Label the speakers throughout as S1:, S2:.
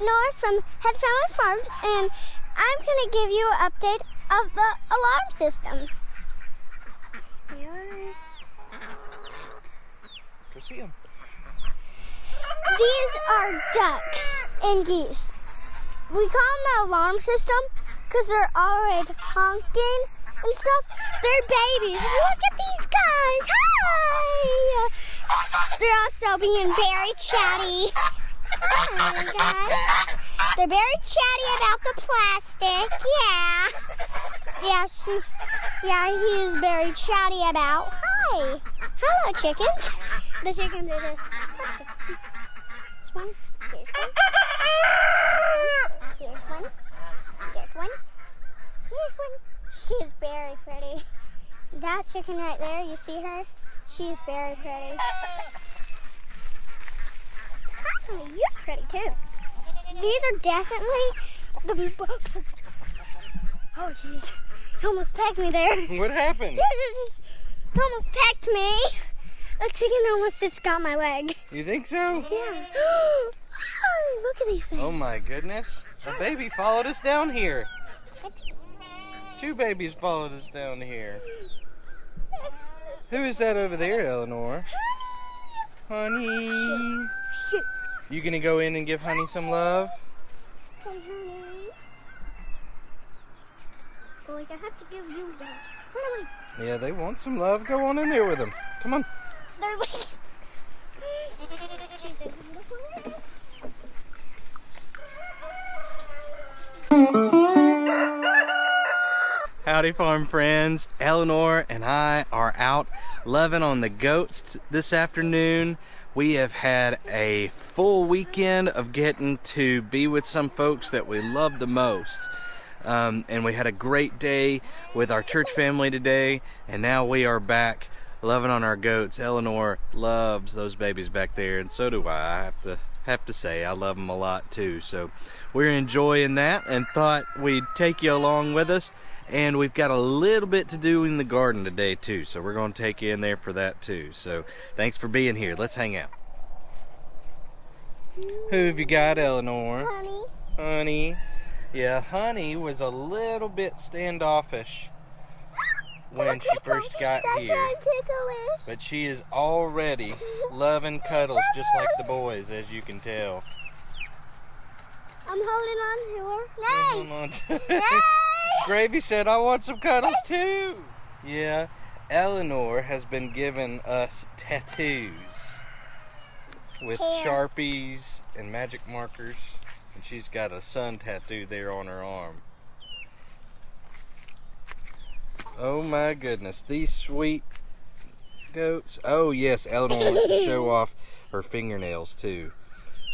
S1: Eleanor from Head Family Farms, and I'm going to give you an update of the alarm system.
S2: Go see them.
S1: These are ducks and geese. We call them the alarm system because they're always honking and stuff. They're babies. Look at these guys. Hi! They're also being very chatty. Hi, guys. They're very chatty about the plastic. He is very chatty about. Hi. Hello, chickens. The chickens are just. This one. Here's one. Here's one. Here's one. Here's one. She's very pretty. That chicken right there, you see her? She's very pretty. Hi, you're pretty too. These are definitely the. Oh, jeez. Almost pecked me there.
S2: What happened?
S1: It almost pecked me. A chicken almost just got my leg.
S2: You think so?
S1: Yeah. Look at these things.
S2: Oh my goodness. A baby followed us down here.
S1: What?
S2: 2 babies followed us down here. Who is that over there, Eleanor? Honey.
S1: Shoot.
S2: You gonna go in and give Honey some love?
S1: Hey, honey. Boys, I have to give you love. Run away.
S2: Yeah, they want some love. Go on in there with them. Come on.
S1: They're waiting.
S2: Howdy farm friends, Eleanor and I are out loving on the goats this afternoon. We have had a full weekend of getting to be with some folks that we love the most. And we had a great day with our church family today, and now we are back loving on our goats. Eleanor loves those babies back there, and so do I. I have to say I love them a lot too. So we're enjoying that and thought we'd take you along with us. And we've got a little bit to do in the garden today too, so we're going to take you in there for that too. So thanks for being here. Let's hang out. Who have you got, Eleanor?
S1: Honey.
S2: Honey. Yeah, Honey was a little bit standoffish when she first got here. But she is already loving cuddles just like the boys, as you can tell.
S1: I'm holding on to her.
S2: Hold on to her. Gravy said, I want some cuddles too. Yeah, Eleanor has been giving us tattoos with Sharpies and magic markers. And she's got a sun tattoo there on her arm. Oh my goodness, these sweet goats. Oh yes, Eleanor wants to show off her fingernails too.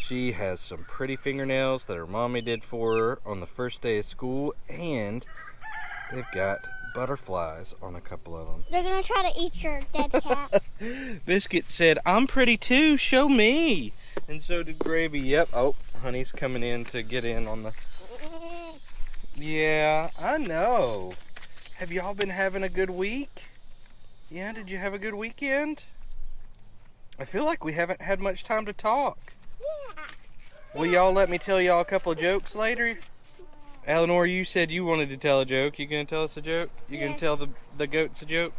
S2: She has some pretty fingernails that her mommy did for her on the first day of school, and they've got butterflies on a couple of them.
S1: They're gonna try to eat your dead cat.
S2: Biscuit said, I'm pretty too, show me. And so did Gravy. Yep, oh, Honey's coming in to get in on the... Yeah, I know. Have y'all been having a good week? Yeah, did you have a good weekend? I feel like we haven't had much time to talk. Will y'all let me tell y'all a couple of jokes later? Eleanor, you said you wanted to tell a joke. You gonna tell us a joke? You gonna tell the goats a joke?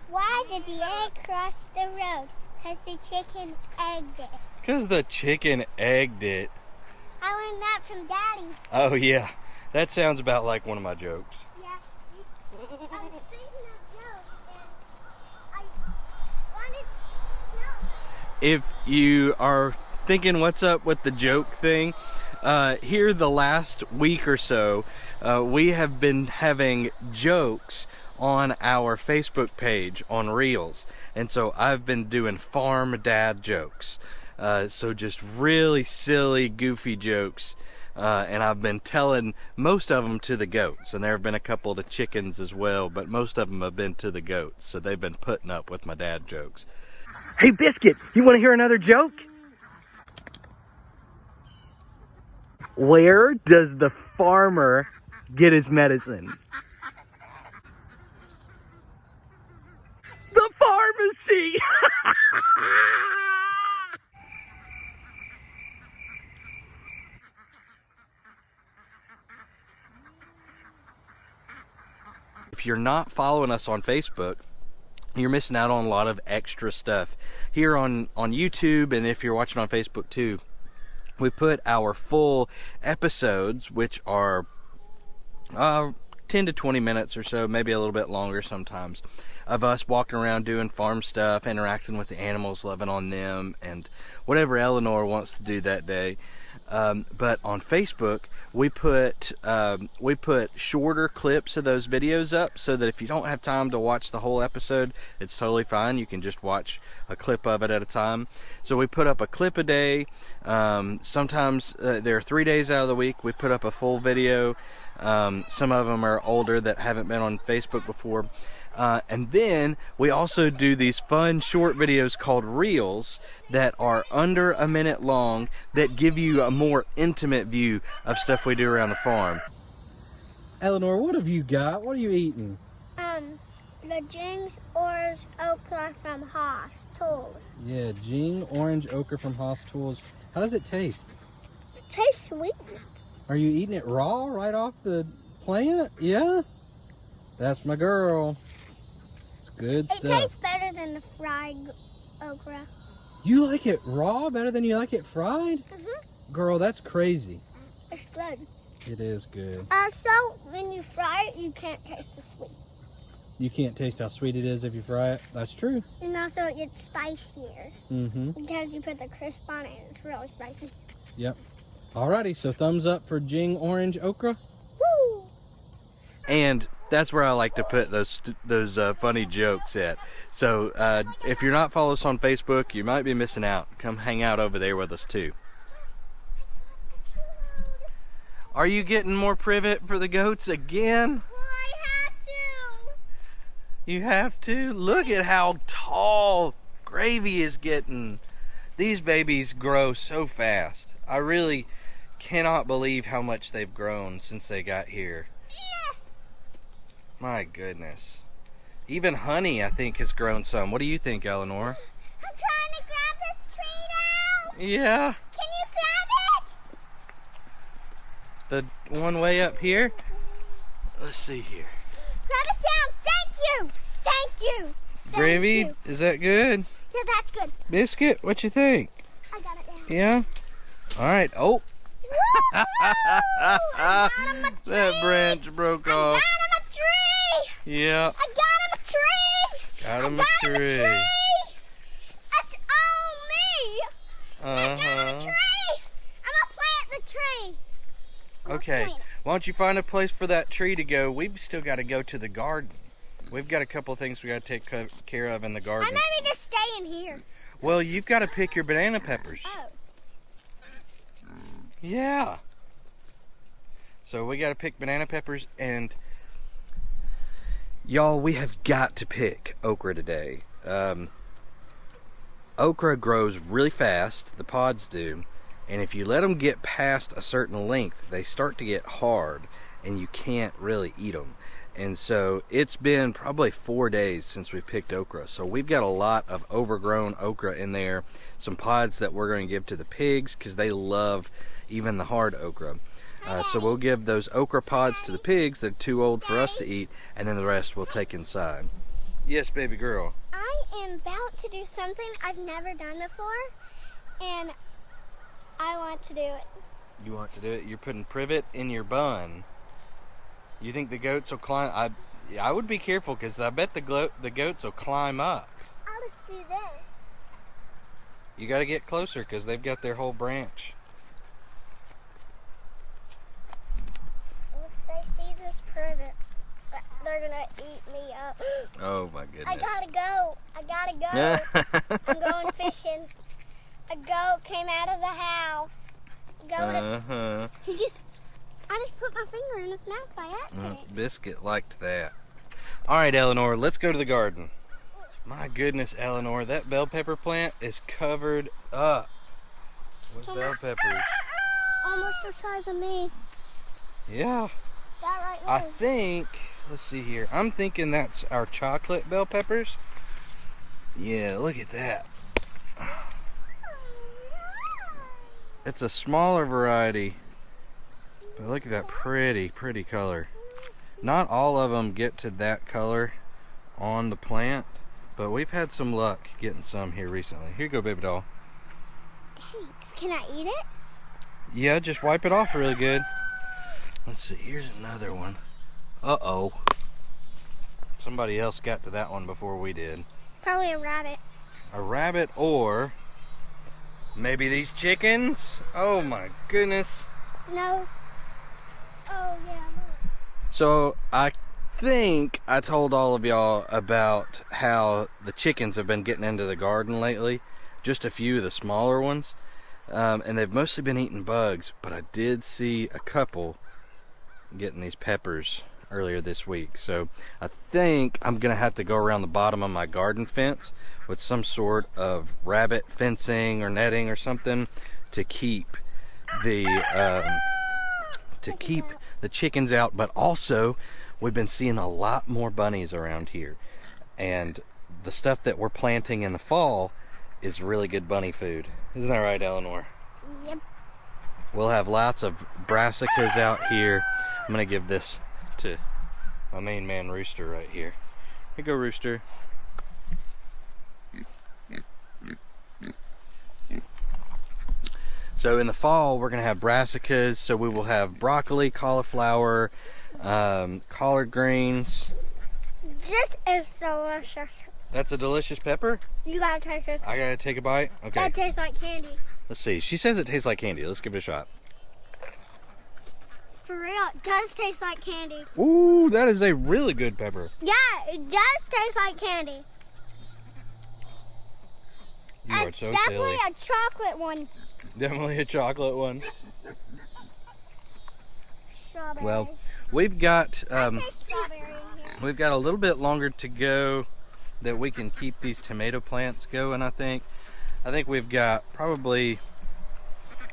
S1: Why did the egg cross the road? Because the chicken egged it.
S2: Because the chicken egged it.
S1: I learned that from Daddy.
S2: Oh yeah, that sounds about like one of my jokes.
S1: Yeah. I was thinking of jokes and I wanted to know.
S2: If you are thinking what's up with the joke thing, here the last week or so, we have been having jokes on our Facebook page on Reels, and so I've been doing farm dad jokes, so just really silly, goofy jokes, and I've been telling most of them to the goats, and there have been a couple to chickens as well, but most of them have been to the goats, so they've been putting up with my dad jokes. Hey Biscuit, you want to hear another joke? Where does the farmer get his medicine? The pharmacy! if you're not following us on Facebook, you're missing out on a lot of extra stuff. Here on YouTube, and if you're watching on Facebook too, we put our full episodes, which are 10 to 20 minutes or so, maybe a little bit longer sometimes, of us walking around doing farm stuff, interacting with the animals, loving on them, and whatever Eleanor wants to do that day. But on Facebook, we put shorter clips of those videos up, so that if you don't have time to watch the whole episode, it's totally fine. You can just watch a clip of it at a time. So we put up a clip a day. Sometimes there are 3 days out of the week we put up a full video. Some of them are older that haven't been on Facebook before. And then we also do these fun short videos called Reels that are under a minute long, that give you a more intimate view of stuff we do around the farm. Eleanor, what have you got? What are you eating?
S1: The Jing's Orange Okra from Haas Tools.
S2: Yeah, Jing Orange Okra from Haas Tools. How does it taste?
S1: It tastes sweet.
S2: Are you eating it raw right off the plant? Yeah? That's my girl. It's good stuff.
S1: It tastes better than the fried okra.
S2: You like it raw better than you like it fried?
S1: Mm-hmm.
S2: Girl, that's crazy.
S1: It's good.
S2: It is good.
S1: So when you fry it, you can't taste the sweet.
S2: You can't taste how sweet it is if you fry it. That's true.
S1: And also it gets spicier.
S2: Mm-hmm.
S1: Because you put the crisp on it, and it's really spicy.
S2: Yep. Alrighty, so thumbs up for Jing Orange Okra.
S1: Woo!
S2: And that's where I like to put those funny jokes at. So if you're not following us on Facebook, you might be missing out. Come hang out over there with us too. Are you getting more privet for the goats again?
S1: Well, I have to.
S2: You have to? Look at how tall Gravy is getting. These babies grow so fast. I really cannot believe how much they've grown since they got here. My goodness. Even Honey, I think, has grown some. What do you think, Eleanor?
S1: I'm trying to grab this tree now.
S2: Yeah.
S1: Can you grab it?
S2: The one way up here? Let's see here.
S1: Grab it down. Thank you. Thank you.
S2: Gravy, is that good?
S1: Yeah, that's good.
S2: Biscuit, what you think?
S1: I got it down.
S2: Yeah? Alright. Oh.
S1: I got him a tree.
S2: That branch broke
S1: I got
S2: off.
S1: him a tree.
S2: Yeah.
S1: I got him a tree.
S2: Got him
S1: I
S2: a
S1: got him
S2: tree.
S1: That's all me. I got him a tree. I'm going to plant the tree.
S2: Okay. Why don't you find a place for that tree to go? We've still got to go to the garden. We've got a couple of things we got to take care of in the garden.
S1: I maybe just stay in here.
S2: Well, you've got to pick your banana peppers.
S1: Oh.
S2: Yeah. So we got to pick banana peppers, and y'all, we have got to pick okra today. Okra grows really fast, the pods do, and if you let them get past a certain length, they start to get hard, and you can't really eat them. And so it's been probably 4 days since we picked okra. So we've got a lot of overgrown okra in there. Some pods that we're going to give to the pigs because they love even the hard okra. So we'll give those okra pods to the pigs that are too old for us to eat, and then the rest we'll take inside. Yes, baby girl.
S1: I am about to do something I've never done before, and I want to do it.
S2: You want to do it? You're putting privet in your bun. You think the goats will climb? I would be careful because I bet the goats will climb up.
S1: I'll just do this.
S2: You got to get closer because they've got their whole branch.
S1: If they see this privet, they're going to eat me up.
S2: Oh my goodness.
S1: I gotta go. I gotta go. I'm going fishing. A goat came out of the house. I just put my finger in his mouth by accident.
S2: Biscuit liked that. All right, Eleanor, let's go to the garden. My goodness, Eleanor, that bell pepper plant is covered up with bell peppers.
S1: Almost the size of me.
S2: Yeah.
S1: That right there.
S2: I think, let's see here. I'm thinking that's our chocolate bell peppers. Yeah, look at that. It's a smaller variety. But look at that pretty color. Not all of them get to that color on the plant, but we've had some luck getting some here recently. Here you go, baby doll.
S1: Thanks. Can I eat it?
S2: Yeah, just wipe it off really good. Let's see, here's another one. Uh-oh. Somebody else got to that one before we did.
S1: Probably a rabbit.
S2: A rabbit, or maybe these chickens? Oh my goodness.
S1: No. Oh, yeah.
S2: So I think I told all of y'all about how the chickens have been getting into the garden lately. Just a few of the smaller ones. And they've mostly been eating bugs, but I did see a couple getting these peppers earlier this week. So I think I'm gonna have to go around the bottom of my garden fence with some sort of rabbit fencing or netting or something to keep the chickens out. But also, we've been seeing a lot more bunnies around here, and the stuff that we're planting in the fall is really good bunny food. Isn't that right, Eleanor?
S1: Yep.
S2: We'll have lots of brassicas out here. I'm gonna give this to my main man, Rooster, right here. Here you go, Rooster. So in the fall, we're gonna have brassicas. So we will have broccoli, cauliflower, collard greens.
S1: This is delicious.
S2: That's a delicious pepper.
S1: You gotta taste it.
S2: I gotta take a bite. Okay.
S1: That tastes like candy.
S2: Let's see. She says it tastes like candy. Let's give it a shot.
S1: For real, it does taste like candy.
S2: Ooh, that is a really good pepper.
S1: Yeah, it does taste like candy.
S2: You are
S1: It's
S2: so
S1: definitely
S2: silly.
S1: a chocolate one.
S2: Definitely a chocolate one.
S1: Strawberry.
S2: Well, we've got
S1: Taste strawberry in here.
S2: we've got a little bit longer to go that we can keep these tomato plants going. I think we've got probably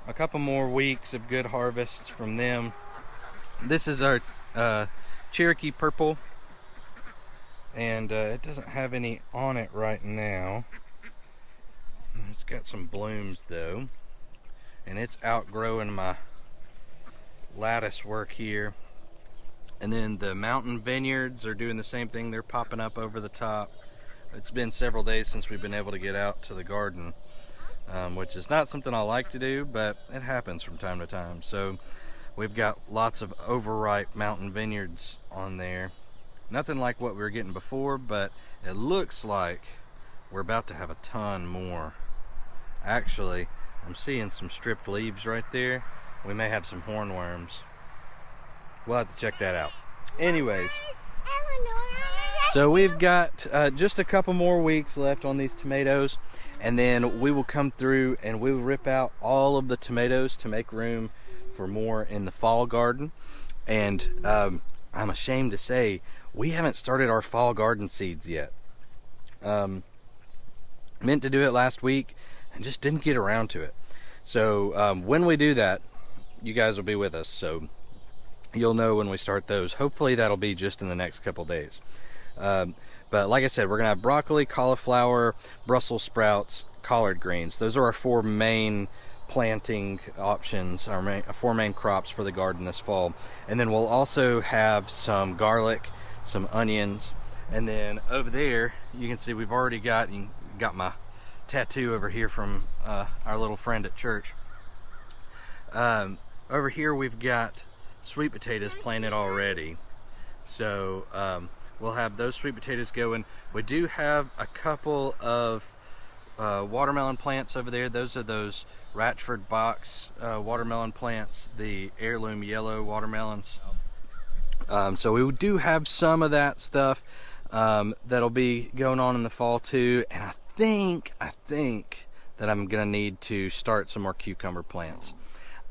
S2: a couple more weeks of good harvests from them. This is our Cherokee purple, and it doesn't have any on it right now. It's got some blooms though, and it's outgrowing my lattice work here. And then the mountain vineyards are doing the same thing. They're popping up over the top. It's been several days since we've been able to get out to the garden, which is not something I like to do, but it happens from time to time. So we've got lots of overripe mountain vineyards on there. Nothing like what we were getting before, but it looks like we're about to have a ton more. Actually, I'm seeing some stripped leaves right there. We may have some hornworms. We'll have to check that out. Anyways, so we've got just a couple more weeks left on these tomatoes, and then we will come through and we will rip out all of the tomatoes to make room for more in the fall garden. And I'm ashamed to say we haven't started our fall garden seeds yet. Meant to do it last week and just didn't get around to it. So when we do that, you guys will be with us, so you'll know when we start those. Hopefully that'll be just in the next couple days. But like I said, we're gonna have broccoli, cauliflower, Brussels sprouts, collard greens. Those are our four main planting options, our four main crops for the garden this fall. And then we'll also have some garlic, some onions, and then over there you can see we've already got my tattoo over here from our little friend at church. Over here we've got sweet potatoes planted already, so we'll have those sweet potatoes going. We do have a couple of watermelon plants over there. Those are those Ratchford box watermelon plants, the heirloom yellow watermelons. So we do have some of that stuff that'll be going on in the fall too, and I think that I'm gonna need to start some more cucumber plants.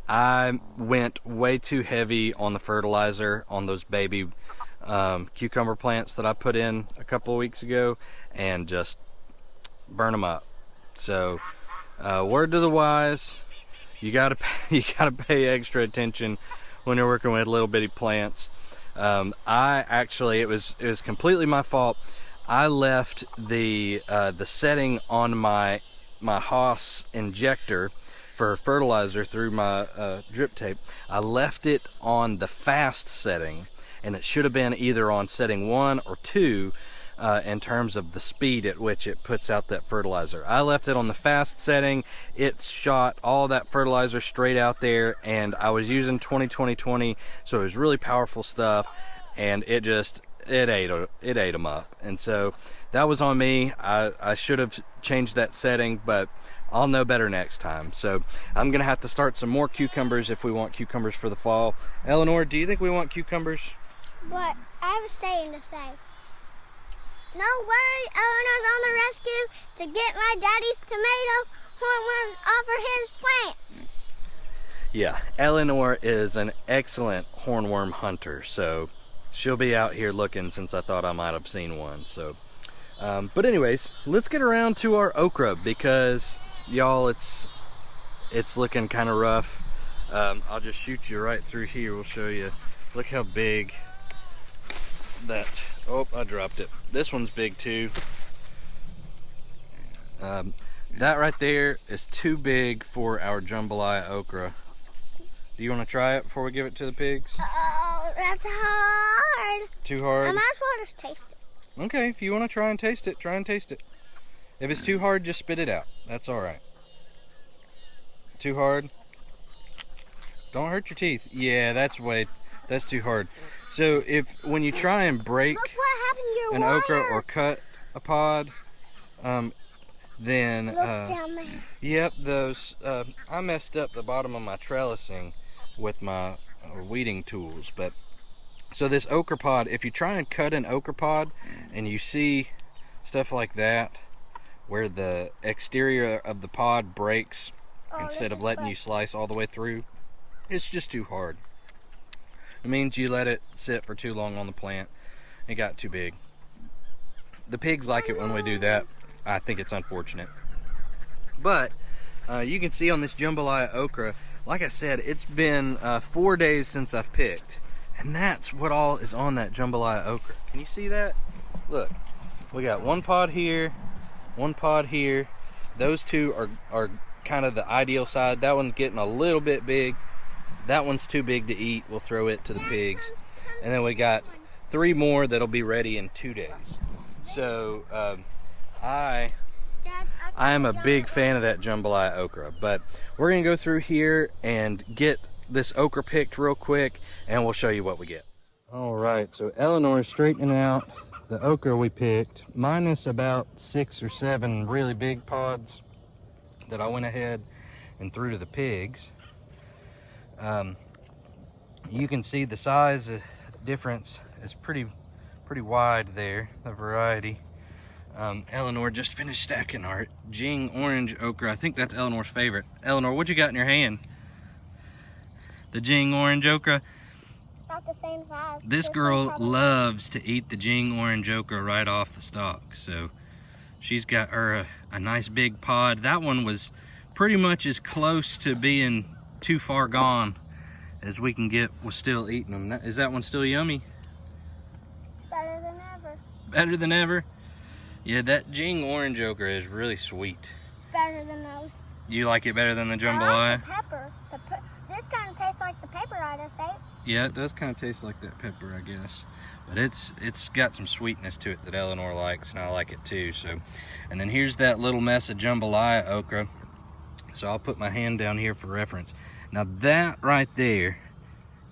S2: I went way too heavy on the fertilizer on those baby cucumber plants that I put in a couple of weeks ago and just burn them up. So word to the wise, you gotta pay extra attention when you're working with little bitty plants. It was completely my fault. I left the setting on my Haas injector for fertilizer through my drip tape. I left it on the fast setting, and it should have been either on setting 1 or 2 in terms of the speed at which it puts out that fertilizer. I left it on the fast setting. It shot all that fertilizer straight out there, and I was using 20-20-20, so it was really powerful stuff, and it ate them up. And so that was on me. I should have changed that setting, but I'll know better next time. So I'm gonna have to start some more cucumbers if we want cucumbers for the fall. Eleanor, do you think we want cucumbers?
S1: But I have a saying to say. No worry, Eleanor's on the rescue to get my daddy's tomato hornworms off of his plants.
S2: Yeah, Eleanor is an excellent hornworm hunter, so she'll be out here looking, since I thought I might have seen one. So, but anyways, let's get around to our okra, because y'all, it's looking kind of rough. I'll just shoot you right through here. We'll show you. Look how big that. Oh, I dropped it. This one's big too. That right there is too big for our jambalaya okra. Do you want to try it before we give it to the pigs?
S1: Oh, that's hard.
S2: Too hard?
S1: I might as well just taste it.
S2: Okay, if you want to try and taste it, try and taste it. If it's too hard, just spit it out. That's all right. Too hard? Don't hurt your teeth. Yeah, that's too hard. So when you try and break
S1: Look what happened to your
S2: an
S1: wire.
S2: okra or cut a pod, then
S1: Look down there.
S2: yep, those I messed up the bottom of my trellising with my weeding tools. But so this okra pod, if you try and cut an okra pod and you see stuff like that where the exterior of the pod breaks instead of letting you slice all the way through, it's just too hard. It means you let it sit for too long on the plant. It got too big. The pigs like it when we do that. I think it's unfortunate. But you can see on this jambalaya okra, like I said, it's been 4 days since I've picked. And that's what all is on that jambalaya okra. Can you see that? Look, we got one pod here, one pod here. Those two are kind of the ideal side. That one's getting a little bit big. That one's too big to eat. We'll throw it to the pigs. And then we got 3 more that'll be ready in 2 days. So I am a big fan of that jambalaya okra. But we're gonna go through here and get this okra picked real quick, and we'll show you what we get. All right, so Eleanor is straightening out the okra we picked, minus about 6 or 7 really big pods that I went ahead and threw to the pigs. You can see the size difference is pretty wide there, the variety. Eleanor just finished stacking our Jing orange okra. I think that's Eleanor's favorite. Eleanor, what you got in your hand? The Jing orange okra.
S1: About the same size.
S2: This girl loves to eat the Jing orange okra right off the stalk. So she's got her a nice big pod. That one was pretty much as close to being too far gone as we can get with still eating them. Is that one still yummy?
S1: It's better than ever.
S2: Better than ever? Yeah, that Jing orange okra is really sweet.
S1: It's better than those.
S2: You like it better than the
S1: I
S2: jambalaya?
S1: like the pepper. This kind of tastes like the pepper I just ate.
S2: Yeah, it does kind of taste like that pepper, I guess. But it's got some sweetness to it that Eleanor likes, and I like it too. So, and then here's that little mess of jambalaya okra. So I'll put my hand down here for reference. Now that right there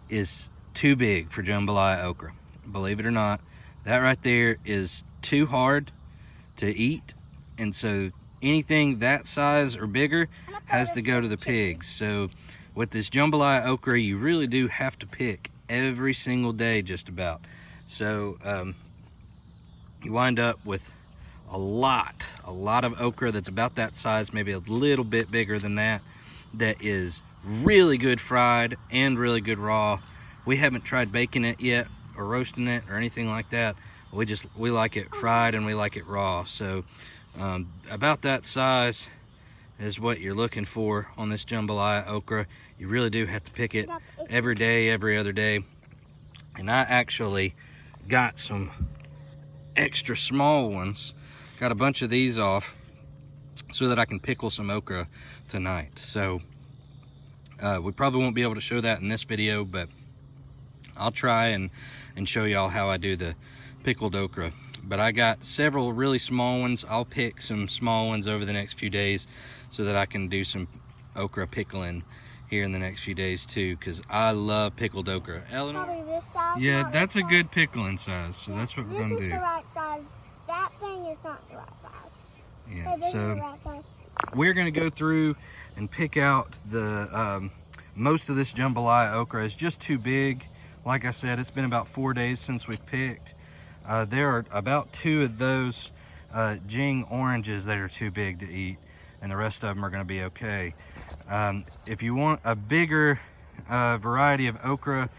S2: is too big for jambalaya okra. Believe it or not, that right there is too hard to eat. And so anything that size or bigger has to go to the pigs. So with this jambalaya okra, you really do have to pick every single day just about. So you wind up with a lot of okra that's about that size, maybe a little bit bigger than that, that is really good fried and really good raw. We haven't tried baking it yet or roasting it or anything like that. We like it fried and we like it raw. So about that size is what you're looking for on this jambalaya okra. You really do have to pick it every day, every other day. And I actually got some extra small ones. Got a bunch of these off so that I can pickle some okra tonight. So we probably won't be able to show that in this video, but I'll try and and show y'all how I do the pickled okra. But I got several really small ones. I'll pick some small ones over the next few days so that I can do some okra pickling here in the next few days too, because I love pickled okra. Eleanor?
S1: Probably this size.
S2: Yeah,
S1: not
S2: that's
S1: this
S2: a
S1: size.
S2: good pickling size, so that's what we're gonna
S1: This
S2: do.
S1: is the right size. That thing is not the right size.
S2: Yeah,
S1: This is the
S2: so
S1: right size.
S2: we're gonna go through and pick out the most of this jambalaya okra is just too big. Like I said, it's been about 4 days since we picked. There are about 2 of those Jing oranges that are too big to eat, and the rest of them are gonna be okay. If you want a bigger variety of okra,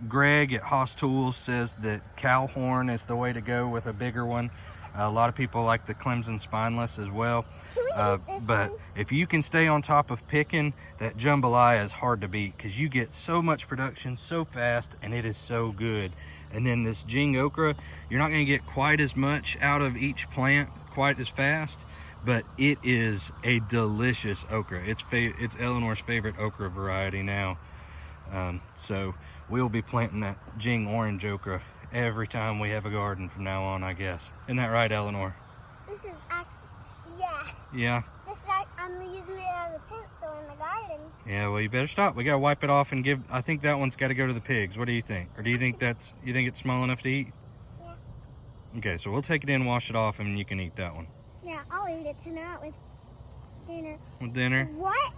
S2: Greg at Haas Tools says that cow horn is the way to go with a bigger one. A lot of people like the Clemson spineless as well.
S1: Can we eat this
S2: But
S1: one?
S2: if you can stay on top of picking, that jambalaya is hard to beat because you get so much production so fast and it is so good. And then this Jing okra, you're not going to get quite as much out of each plant quite as fast, but it is a delicious okra. It's Eleanor's favorite okra variety now. So we'll be planting that Jing orange okra every time we have a garden from now on, I guess. Isn't that right, Eleanor?
S1: This is actually, yeah.
S2: Yeah.
S1: This is like, I'm using it as a pencil in the garden.
S2: Yeah, well, you better stop. We gotta wipe it off and give. I think that one's got to go to the pigs. What do you think? Or do you think you think it's small enough to eat?
S1: Yeah.
S2: Okay, so we'll take it in, wash it off, and you can eat that one.
S1: Yeah, I'll eat it tonight with dinner.
S2: With dinner?
S1: What?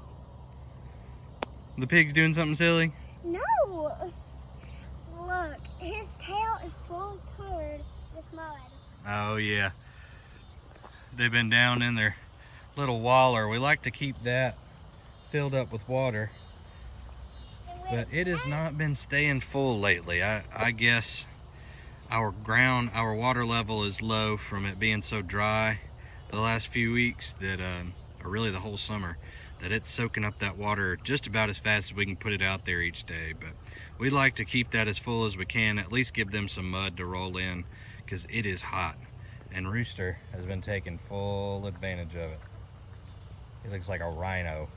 S2: The pig's doing something silly?
S1: No. Look, his tail is full covered with mud.
S2: Oh yeah. They've been down in their little waller. We like to keep that filled up with water, but it has not been staying full lately. I guess our water level is low from it being so dry the last few weeks that, or really the whole summer, that it's soaking up that water just about as fast as we can put it out there each day. But we like to keep that as full as we can, at least give them some mud to roll in, because it is hot. And Rooster has been taking full advantage of it. He looks like a rhino.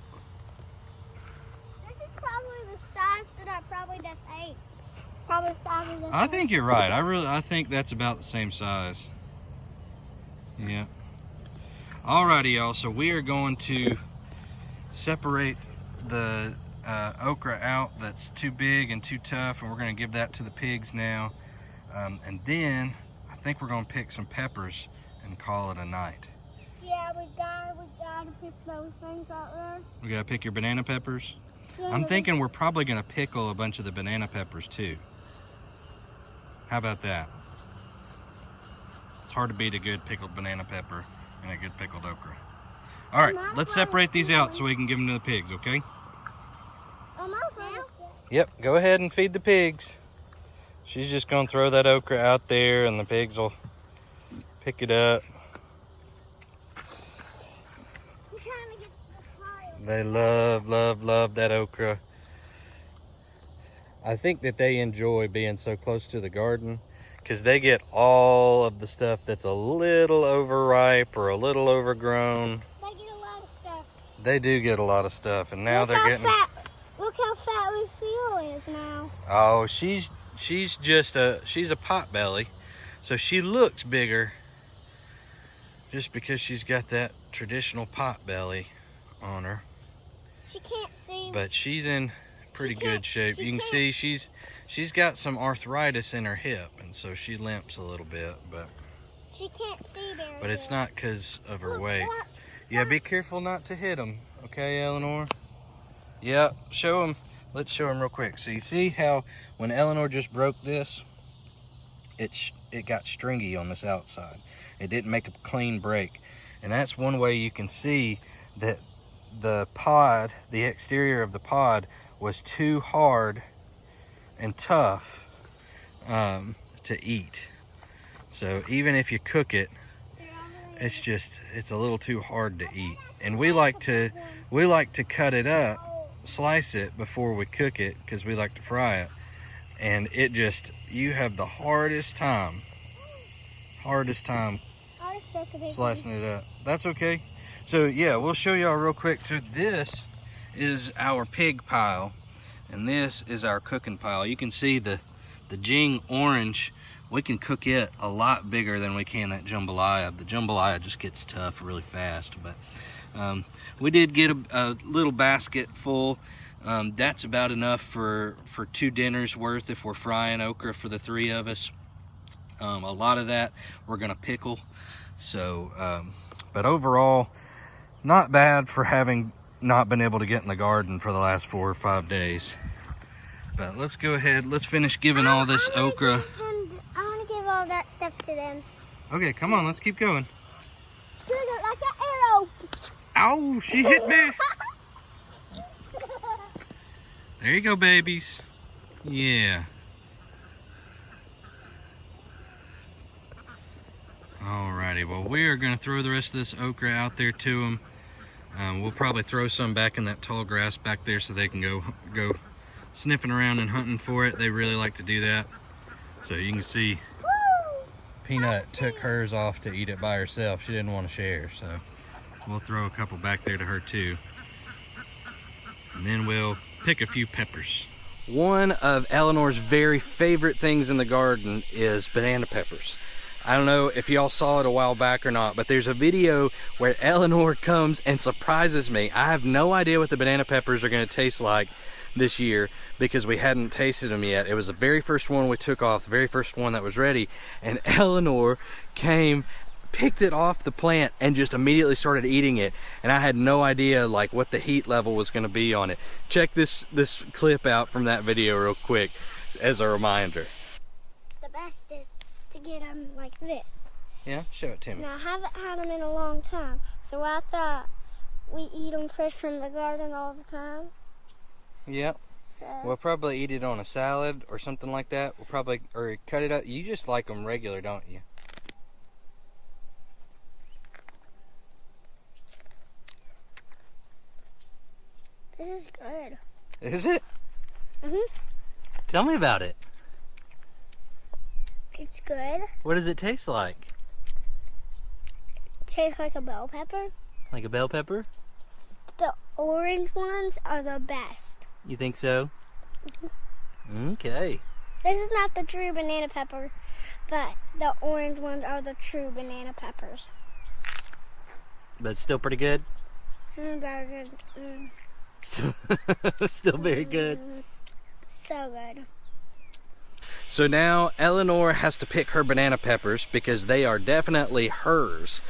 S1: This is probably the size that I probably just ate. Probably the size of this
S2: I
S1: one.
S2: think you're right. I think that's about the same size. Yeah. Alrighty, y'all. So we are going to separate the okra out that's too big and too tough, and we're going to give that to the pigs now. And then I think we're going to pick some peppers and call it a night.
S1: Yeah, we gotta pick those things out there.
S2: We got to pick your banana peppers.
S1: Yeah,
S2: I'm thinking we're probably going to pickle a bunch of the banana peppers too. How about that? It's hard to beat a good pickled banana pepper and a good pickled okra. All right, let's separate these out so we can give them to the pigs, okay? Yep, go ahead and feed the pigs. She's just gonna throw that okra out there and the pigs will pick it up.
S1: I'm trying to get the pile.
S2: They love that okra. I think that they enjoy being so close to the garden because they get all of the stuff that's a little overripe or a little overgrown.
S1: They get a lot of stuff.
S2: They do get a lot of stuff, and now they're getting.
S1: Look how fat Lucille is now.
S2: Oh, she's just she's a pot belly, so she looks bigger just because she's got that traditional pot belly on her.
S1: She can't see.
S2: But she's in pretty good shape. You can
S1: can't.
S2: see she's got some arthritis in her hip, and so she limps a little bit, but
S1: She can't see very
S2: but it's
S1: good.
S2: not because of her
S1: Look,
S2: weight.
S1: watch.
S2: Yeah, be careful not to hit them. Okay, Eleanor? Yeah, show them. Let's show them real quick. So you see how when Eleanor just broke this, it got stringy on this outside. It didn't make a clean break. And that's one way you can see that the pod, the exterior of the pod, was too hard and tough to eat. So even if you cook it, it's a little too hard to eat. And we like to cut it up, slice it before we cook it because we like to fry it. And you have the hardest time slicing it up. That's okay. So yeah, we'll show y'all real quick. So this is our pig pile and this is our cooking pile. You can see the the Jing orange, we can cook it a lot bigger than we can that jambalaya. The jambalaya just gets tough really fast, but we did get a little basket full. That's about enough for 2 dinners worth if we're frying okra for the 3 of us. A lot of that we're gonna pickle. So, but overall, not bad for having not been able to get in the garden for the last 4 or 5 days. But let's go ahead, let's finish giving all this okra.
S1: I want to give all that stuff to them.
S2: Okay, come on, let's keep going.
S1: Shoot it like an arrow.
S2: Ow, she hit me. There you go, babies. Yeah. Alrighty, well, we are going to throw the rest of this okra out there to them. We'll probably throw some back in that tall grass back there so they can go sniffing around and hunting for it. They really like to do that. So you can see Peanut took hers off to eat it by herself. She didn't want to share, so we'll throw a couple back there to her too. And then we'll pick a few peppers. One of Eleanor's very favorite things in the garden is banana peppers. I don't know if y'all saw it a while back or not, but there's a video where Eleanor comes and surprises me. I have no idea what the banana peppers are going to taste like this year because we hadn't tasted them yet. It was the very first one we took off, the very first one that was ready, and Eleanor came, picked it off the plant and just immediately started eating it, and I had no idea like what the heat level was going to be on it. Check this clip out from that video real quick as a reminder.
S1: The best is to get them like this.
S2: Yeah, show it to me.
S1: Now I haven't had them in a long time, so I thought we eat them fresh from the garden all the time.
S2: Yep.
S1: So
S2: We'll probably eat it on a salad or something like that. We'll probably, or cut it up. You just like them regular, don't you?
S1: this is good.
S2: Is it?
S1: Mhm.
S2: Tell me about it.
S1: It's good.
S2: What does it taste like?
S1: Tastes like a bell pepper.
S2: Like a bell pepper?
S1: The orange ones are the best.
S2: You think so? Okay.
S1: This is not the true banana pepper, but the orange ones are the true banana peppers.
S2: But it's still pretty good?
S1: Very good.
S2: Still very good.
S1: So good.
S2: So now Eleanor has to pick her banana peppers because they are definitely hers.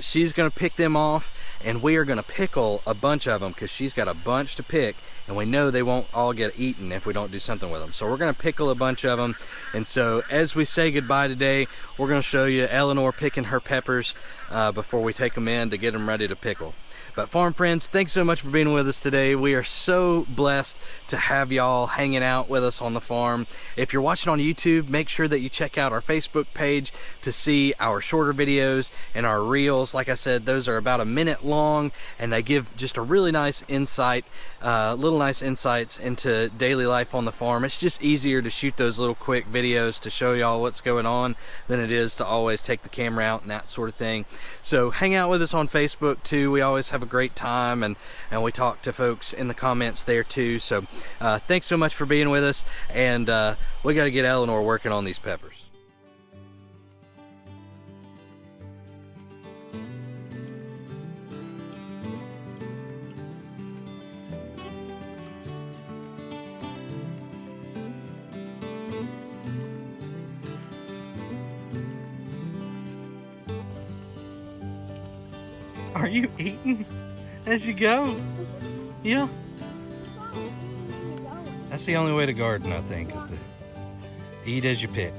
S2: She's going to pick them off, and we are going to pickle a bunch of them because she's got a bunch to pick, and we know they won't all get eaten if we don't do something with them. So we're going to pickle a bunch of them. And so as we say goodbye today, we're going to show you Eleanor picking her peppers before we take them in to get them ready to pickle. But farm friends, thanks so much for being with us today. We are so blessed to have y'all hanging out with us on the farm. If you're watching on YouTube, make sure that you check out our Facebook page to see our shorter videos and our reels. Like I said, those are about a minute long, and they give just a really nice insight, little nice insights into daily life on the farm. It's just easier to shoot those little quick videos to show y'all what's going on than it is to always take the camera out and that sort of thing. So hang out with us on Facebook too. We always have a great time, and we talk to folks in the comments there too. So thanks so much for being with us, and we got to get Eleanor working on these peppers. Are you eating as you go? Yeah. That's the only way to garden, I think, is to eat as you pick.